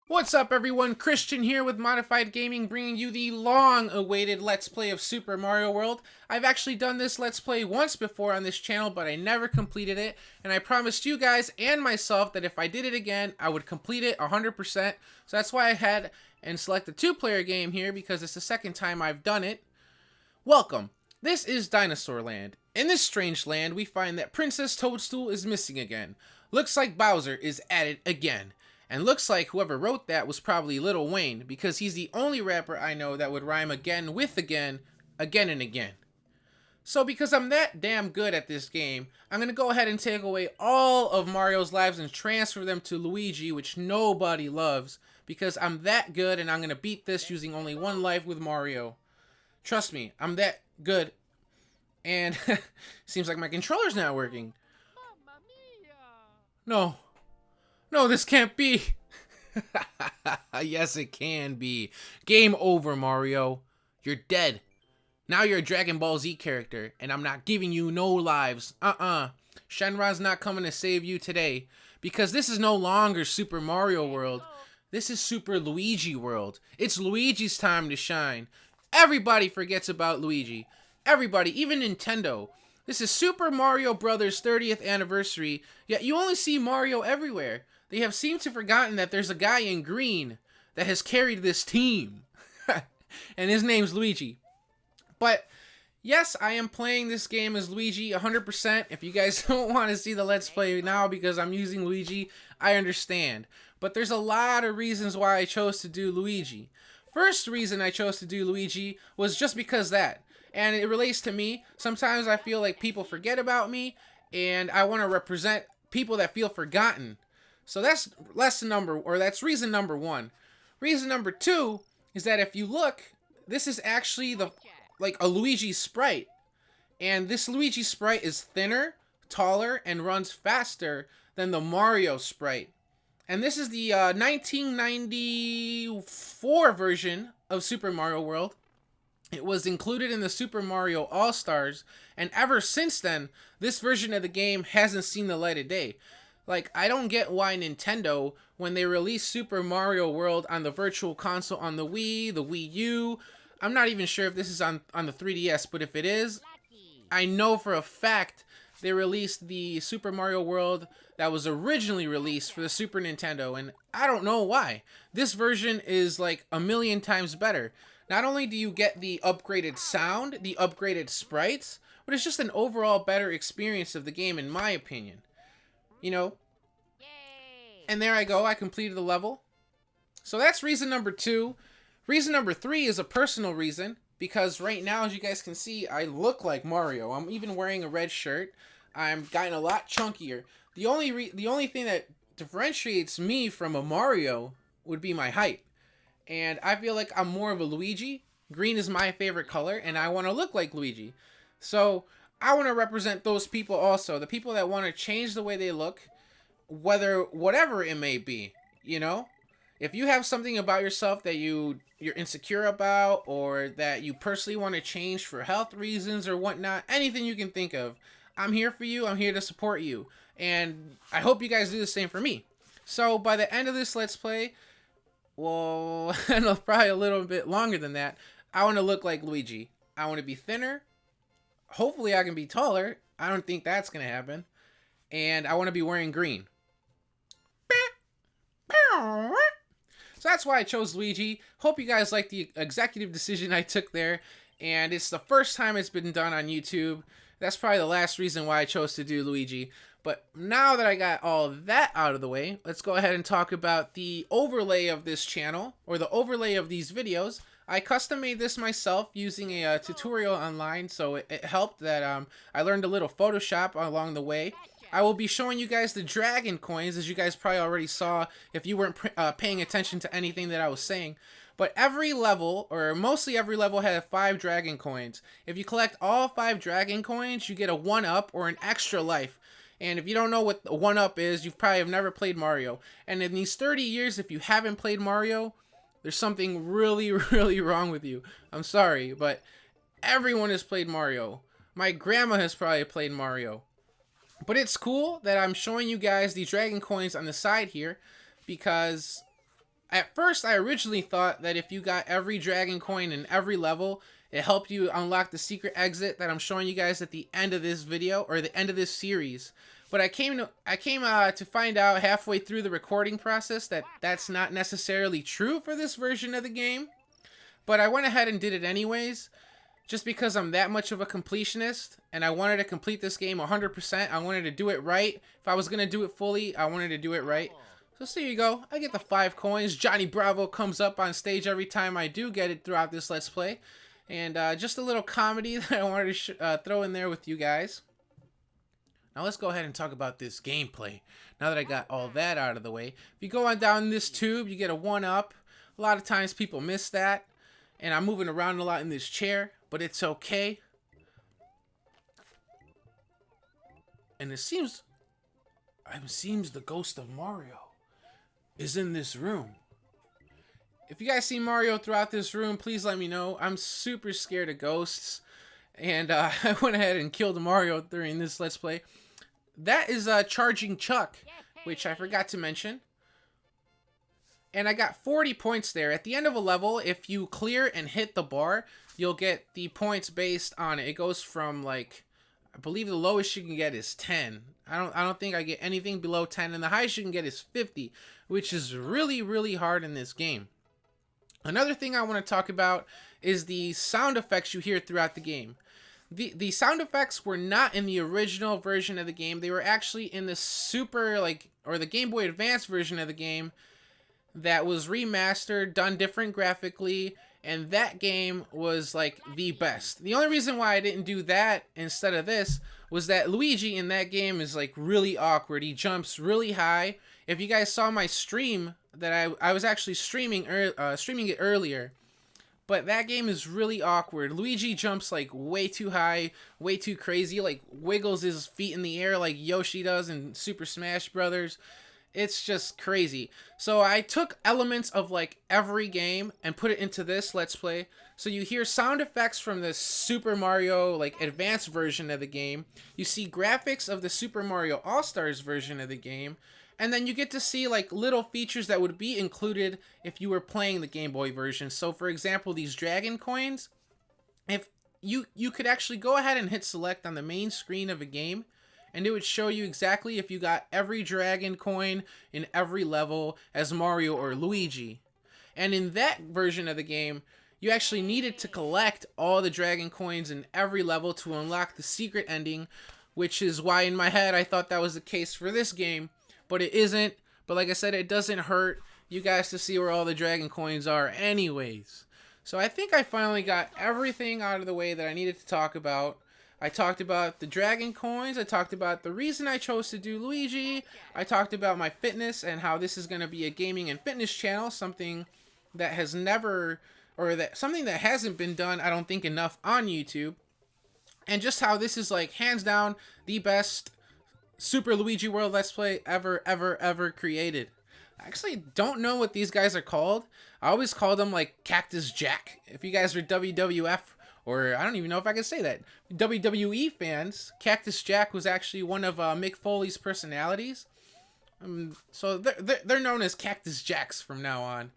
What's up everyone, Christian here with Matafied Gaming, bringing you the long-awaited Let's Play of Super Mario World. I've actually done this Let's Play once before on this channel, but I never completed it, and I promised you guys and myself that if I did it again, I would complete it 100%, so that's why I had and select a two-player game here, because it's the second time I've done it. Welcome! This is Dinosaur Land. In this strange land, we find that Princess Toadstool is missing again. Looks like Bowser is at it again. And looks like whoever wrote that was probably Lil Wayne, because he's the only rapper I know that would rhyme again with again, again and again. So because I'm that damn good at this game, I'm going to go ahead and take away all of Mario's lives and transfer them to Luigi, which nobody loves, because I'm that good and I'm going to beat this using only one life with Mario. Trust me, I'm that good. And seems like my controller's not working. No. No, this can't be. Yes, it can be. Game over, Mario. You're dead. Now you're a Dragon Ball Z character, and I'm not giving you no lives. Shenron's not coming to save you today, because this is no longer Super Mario World. This is Super Luigi World. It's Luigi's time to shine. Everybody forgets about Luigi. Everybody, even Nintendo. This is Super Mario Bros. 30th anniversary, yet you only see Mario everywhere. They have seemed to have forgotten that there's a guy in green that has carried this team. And his name's Luigi. But, yes, I am playing this game as Luigi 100%. If you guys don't want to see the Let's Play now because I'm using Luigi, I understand. But there's a lot of reasons why I chose to do Luigi. First reason I chose to do Luigi was just because that. And it relates to me. Sometimes I feel like people forget about me, and I want to represent people that feel forgotten. So that's reason number one. Reason number two is that if you look, this is actually like a Luigi sprite. And this Luigi sprite is thinner, taller, and runs faster than the Mario sprite. And this is the 1994 version of Super Mario World. It was included in the Super Mario All-Stars, and ever since then, this version of the game hasn't seen the light of day. Like, I don't get why Nintendo, when they released Super Mario World on the Virtual Console on the Wii, the Wii U, I'm not even sure if this is on the 3DS, but if it is, I know for a fact they released the Super Mario World that was originally released for the Super Nintendo, and I don't know why. This version is like a million times better. Not only do you get the upgraded sound, the upgraded sprites, but it's just an overall better experience of the game, in my opinion. You know? And there I go, I completed the level. So that's reason number two. Reason number three is a personal reason, because right now, as you guys can see, I look like Mario. I'm even wearing a red shirt. I'm getting a lot chunkier. The only thing that differentiates me from a Mario would be my height. And I feel like I'm more of a Luigi. Green is my favorite color, and I want to look like Luigi. So I want to represent those people also. The people that want to change the way they look, whatever it may be, you know? If you have something about yourself that you're insecure about, or that you personally want to change for health reasons or whatnot, anything you can think of, I'm here for you. I'm here to support you. And I hope you guys do the same for me. So by the end of this Let's Play, well, probably a little bit longer than that, I want to look like Luigi. I want to be thinner. Hopefully I can be taller. I don't think that's going to happen. And I want to be wearing green. So that's why I chose Luigi. Hope you guys like the executive decision I took there. And it's the first time it's been done on YouTube. That's probably the last reason why I chose to do Luigi. But now that I got all of that out of the way, let's go ahead and talk about the overlay of this channel, or the overlay of these videos. I custom made this myself using a tutorial online, so it helped that I learned a little Photoshop along the way. I will be showing you guys the dragon coins, as you guys probably already saw if you weren't paying attention to anything that I was saying. But every level, or mostly every level, had 5 dragon coins. If you collect all 5 dragon coins, you get a 1-up or an extra life. And if you don't know what the 1-up is, you probably have never played Mario. And in these 30 years, if you haven't played Mario, there's something really, really wrong with you. I'm sorry, but everyone has played Mario. My grandma has probably played Mario. But it's cool that I'm showing you guys the dragon coins on the side here, because at first I originally thought that if you got every dragon coin in every level, it helped you unlock the secret exit that I'm showing you guys at the end of this video, or the end of this series. But I came to find out halfway through the recording process that that's not necessarily true for this version of the game. But I went ahead and did it anyways, just because I'm that much of a completionist, and I wanted to complete this game 100%. I wanted to do it right. If I was going to do it fully, I wanted to do it right. So there you go. I get the 5 coins. Johnny Bravo comes up on stage every time I do get it throughout this Let's Play. And just a little comedy that I wanted to throw in there with you guys. Now let's go ahead and talk about this gameplay. Now that I got all that out of the way. If you go on down this tube, you get a 1-up. A lot of times people miss that. And I'm moving around a lot in this chair, but it's okay. And it seems the ghost of Mario is in this room. If you guys see Mario throughout this room, please let me know. I'm super scared of ghosts. And I went ahead and killed Mario during this Let's Play. That is Charging Chuck, which I forgot to mention. And I got 40 points there. At the end of a level, if you clear and hit the bar, you'll get the points based on it. It goes from, like, I believe the lowest you can get is 10. I don't think I get anything below 10, and the highest you can get is 50, which is really, really hard in this game. Another thing I want to talk about is the sound effects you hear throughout the game. The sound effects were not in the original version of the game. They were actually in the the Game Boy Advance version of the game that was remastered, done different graphically, and that game was like the best. The only reason why I didn't do that instead of this was that Luigi in that game is like really awkward. He jumps really high. If you guys saw my stream, that I was actually streaming it earlier, but that game is really awkward. Luigi jumps like way too high, way too crazy, like wiggles his feet in the air like Yoshi does in Super Smash Brothers. It's just crazy. So I took elements of like every game and put it into this Let's Play. So you hear sound effects from the Super Mario like advanced version of the game. You see graphics of the Super Mario All-Stars version of the game. And then you get to see like little features that would be included if you were playing the Game Boy version. So for example, these dragon coins, if you could actually go ahead and hit select on the main screen of a game, and it would show you exactly if you got every dragon coin in every level as Mario or Luigi. And in that version of the game, you actually needed to collect all the dragon coins in every level to unlock the secret ending, which is why in my head I thought that was the case for this game, but it isn't. But like I said, it doesn't hurt you guys to see where all the dragon coins are anyways. So I think I finally got everything out of the way that I needed to talk about. I talked about the dragon coins. I talked about the reason I chose to do Luigi. I talked about my fitness and how this is going to be a gaming and fitness channel, something that has never, or that something that hasn't been done, I don't think, enough on YouTube. And just how this is like hands down the best Super Luigi World Let's Play ever created. I actually don't know what these guys are called. I always called them like Cactus Jack. If you guys are WWF, or I don't even know if I can say that, WWE fans, Cactus Jack was actually one of Mick Foley's personalities. So they're known as Cactus Jacks from now on.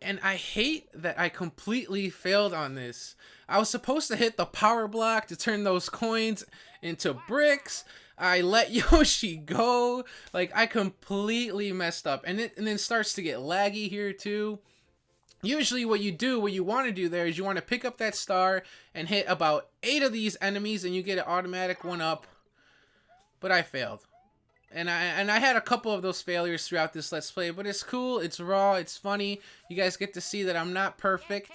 And I hate that I completely failed on this. I was supposed to hit the power block to turn those coins into bricks. I let Yoshi go. Like, I completely messed up. And then starts to get laggy here too. Usually what you want to do there is you want to pick up that star and hit about 8 of these enemies and you get an automatic 1-up. But I failed. And I had a couple of those failures throughout this Let's Play, but it's cool, it's raw, it's funny. You guys get to see that I'm not perfect.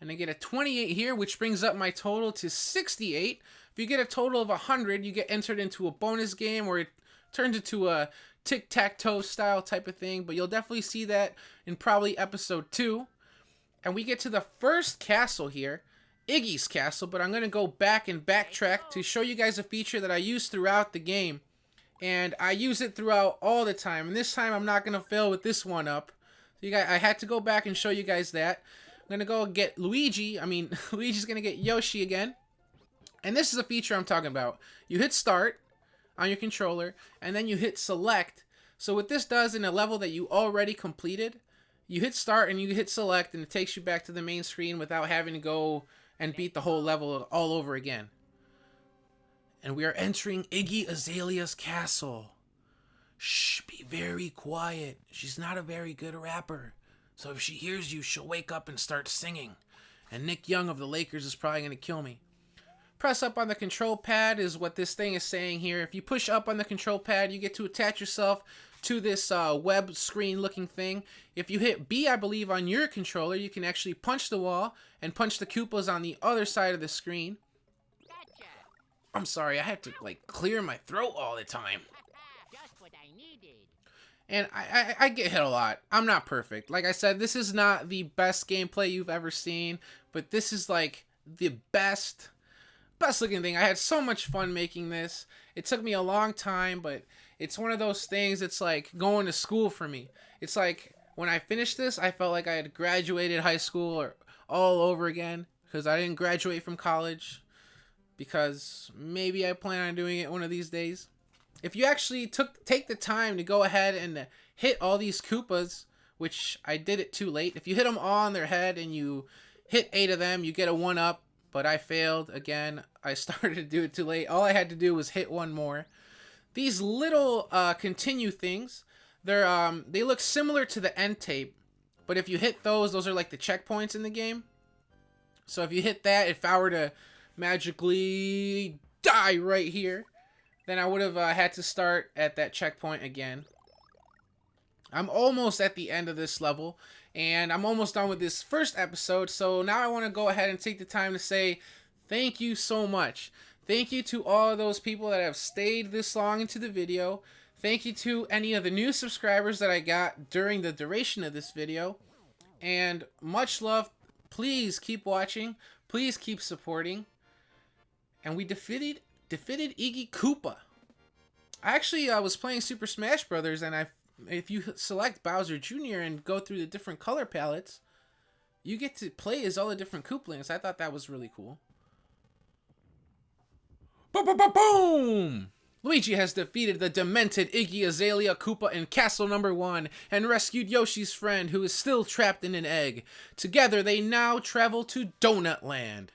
And I get a 28 here, which brings up my total to 68. If you get a total of 100, you get entered into a bonus game where it turns into a tic-tac-toe style type of thing, but you'll definitely see that in probably episode 2. And we get to the first castle here, Iggy's castle, but I'm going to go back and backtrack to show you guys a feature that I use throughout the game. And I use it throughout all the time, and this time I'm not going to fail with this 1-up. So I had to go back and show you guys that. I'm going to go get Luigi's going to get Yoshi again. And this is a feature I'm talking about. You hit start. on your controller, and then you hit select. So what this does in a level that you already completed, you hit start and you hit select, and it takes you back to the main screen without having to go and beat the whole level all over again. And we are entering Iggy Azalea's castle. Shh, be very quiet. She's not a very good rapper. So if she hears you, she'll wake up and start singing. And Nick Young of the Lakers is probably going to kill me. Press up on the control pad is what this thing is saying here. If you push up on the control pad, you get to attach yourself to this web screen looking thing. If you hit B, I believe, on your controller, you can actually punch the wall and punch the Koopas on the other side of the screen. I'm sorry, I had to like clear my throat all the time. Just what I needed. And I get hit a lot. I'm not perfect. Like I said, this is not the best gameplay you've ever seen, but this is like the best looking thing. I had so much fun making this. It took me a long time, but it's one of those things. It's like going to school for me. It's like when I finished this, I felt like I had graduated high school or all over again, because I didn't graduate from college, because maybe I plan on doing it one of these days. If you actually take the time to go ahead and hit all these Koopas, which I did it too late. If you hit them all on their head and you hit 8 of them, you get a 1-up, but I failed again. I started to do it too late. All I had to do was hit one more. These little continue things, they look similar to the end tape, but if you hit those are like the checkpoints in the game. So if you hit that, if I were to magically die right here, then I would have had to start at that checkpoint again. I'm almost at the end of this level, and I'm almost done with this first episode, so now I want to go ahead and take the time to say thank you so much. Thank you to all of those people that have stayed this long into the video. Thank you to any of the new subscribers that I got during the duration of this video. And much love. Please keep watching. Please keep supporting. And we defeated Iggy Koopa. I actually was playing Super Smash Brothers, and if you select Bowser Jr. and go through the different color palettes, you get to play as all the different Koopalings. I thought that was really cool. Boom! Luigi has defeated the demented Iggy Azalea Koopa in Castle Number 1 and rescued Yoshi's friend, who is still trapped in an egg. Together, they now travel to Donut Land.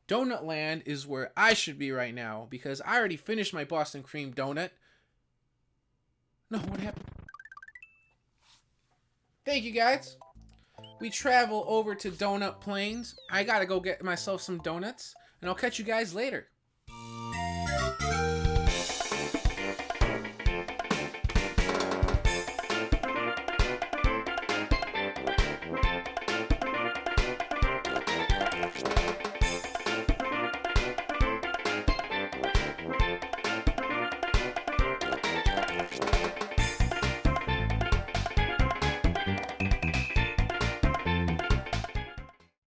Donut Land is where I should be right now, because I already finished my Boston Cream Donut. No, what happened? Thank you, guys. We travel over to Donut Plains. I gotta go get myself some donuts, and I'll catch you guys later.